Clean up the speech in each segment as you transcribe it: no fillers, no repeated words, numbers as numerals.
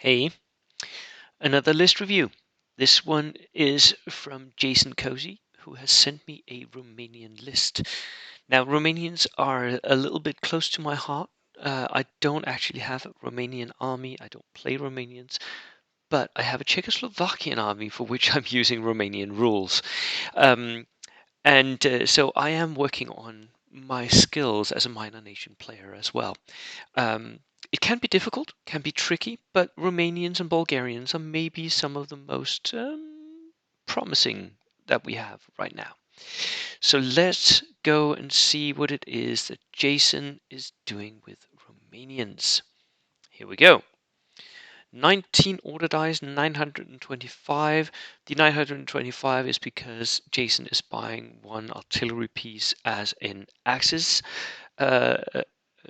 Hey, another list review. This one is from Jason Cozy, who has sent me a Romanian list. Now, Romanians are a little bit close to my heart. I don't actually have a Romanian army. I don't play Romanians, but I have a Czechoslovakian army for which I'm using Romanian rules. Um, so I am working on my skills as a minor nation player as well. Um, it can be difficult, can be tricky, but Romanians and Bulgarians are maybe some of the most promising that we have right now. So let's go and see what it is that Jason is doing with Romanians. Here we go. 19 order dice, 925. The 925 is because Jason is buying one artillery piece as an axis uh, uh,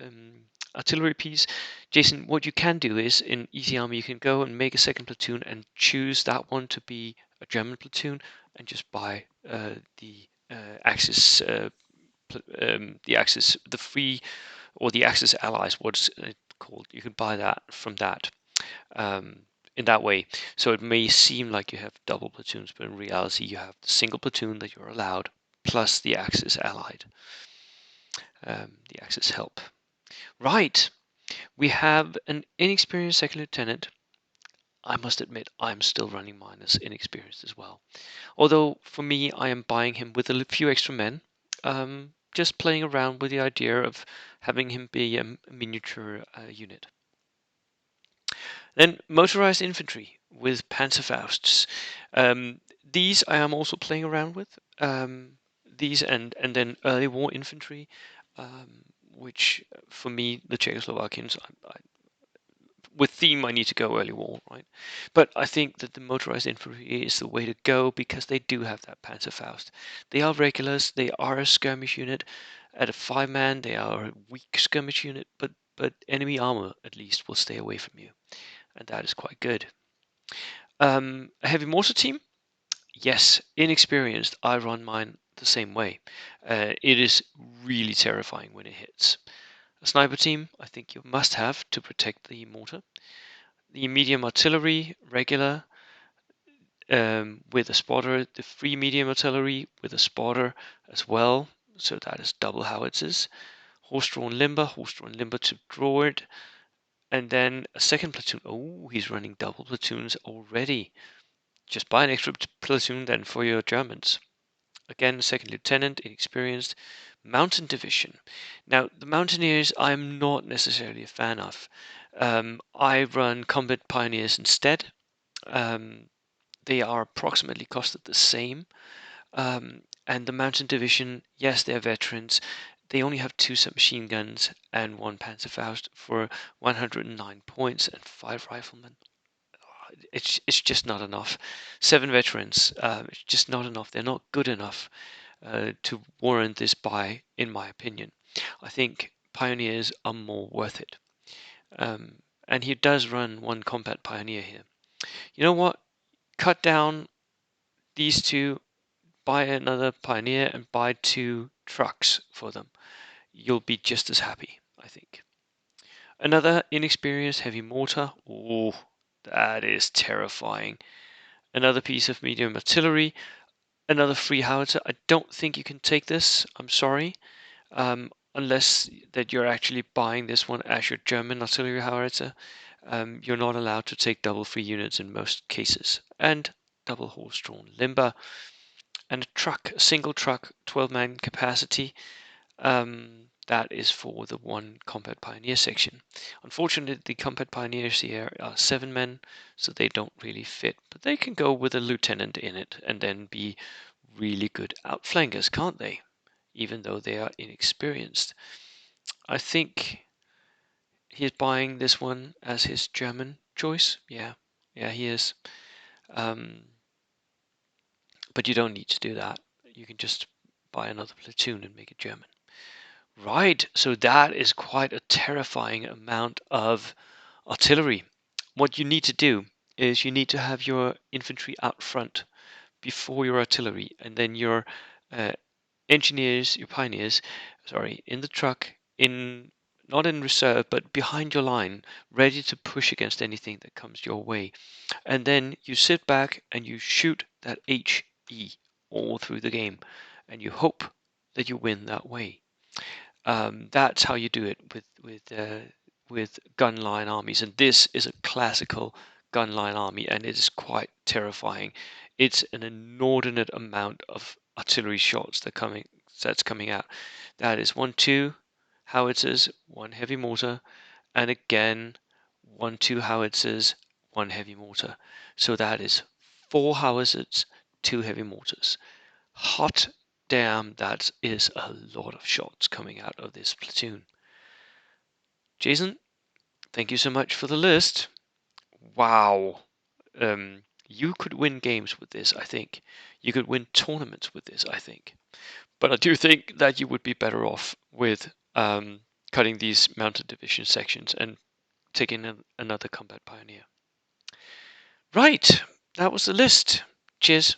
um, artillery piece. Jason, what you can do is in Easy Army, you can go and make a second platoon and choose that one to be a German platoon and just buy the Axis, the Axis, the free or the Axis allies. What's it called? You can buy that from that. Um, in that way, so it may seem like you have double platoons, but in reality, you have the single platoon that you're allowed plus the Axis allied, the Axis help. Right. We have an inexperienced second lieutenant. I must admit, I'm still running mine as inexperienced as well. Although, for me, I am buying him with a few extra men. Just playing around with the idea of having him be a miniature unit. Then, motorized infantry with Panzerfausts. These I am also playing around with. These and then early war infantry, which for me, the Czechoslovakians, with theme, I need to go early war, right? But I think that the motorized infantry is the way to go because they do have that Panzerfaust. They are regulars. They are a skirmish unit. At a 5-man, they are a weak skirmish unit, but enemy armor at least will stay away from you, and that is quite good. A heavy mortar team, yes, inexperienced. I run mine the same way. It is really terrifying when it hits. A sniper team, I think you must have to protect the mortar. The medium artillery, regular, with a spotter. The free medium artillery with a spotter as well. So that is double howitzers. Horse-drawn limber to draw it. And then a second platoon. Oh, he's running double platoons already. Just buy an extra platoon then for your Germans. Again, second lieutenant, inexperienced. Mountain division. Now, the mountaineers I'm not necessarily a fan of. I run combat pioneers instead. Um, they are approximately costed the same. And the mountain division, yes, they're veterans. They only have 2 submachine guns and 1 Panzerfaust for 109 points and 5 riflemen. It's just not enough. 7 veterans, it's just not enough. They're not good enough to warrant this buy, in my opinion. I think pioneers are more worth it. And he does run 1 combat pioneer here. You know what? Cut down these 2, buy another pioneer, and buy 2 trucks for them. You'll be just as happy, I think. Another inexperienced heavy mortar. Oh, that is terrifying. Another piece of medium artillery. Another free howitzer. I don't think you can take this. I'm sorry. Unless that you're actually buying this one as your German artillery howitzer. You're not allowed to take double free units in most cases. And double horse-drawn limber. And a truck, a single truck, 12-man capacity. That is for the 1 combat pioneer section. Unfortunately, the combat pioneers here are 7 men, so they don't really fit. But they can go with a lieutenant in it and then be really good outflankers, can't they? Even though they are inexperienced. I think he's buying this one as his German choice. Yeah, he is. But you don't need to do that. You can just buy another platoon and make it German. Right, so that is quite a terrifying amount of artillery. What you need to do is you need to have your infantry out front before your artillery, and then your engineers, your pioneers, sorry, in the truck, in not in reserve, but behind your line, ready to push against anything that comes your way. And then you sit back and you shoot that HE all through the game, and you hope that you win that way. That's how you do it with gun line armies, and this is a classical gun line army, and it is quite terrifying. It's an inordinate amount of artillery shots that's coming out. That is 1-2 howitzers, 1 heavy mortar, and again 1-2 howitzers, 1 heavy mortar. So that is 4 howitzers, 2 heavy mortars. Hot damn, that is a lot of shots coming out of this platoon. Jason, thank you so much for the list. Wow. You could win games with this, I think. You could win tournaments with this, I think. But I do think that you would be better off with cutting these mounted division sections and taking another combat pioneer. Right, that was the list. Cheers.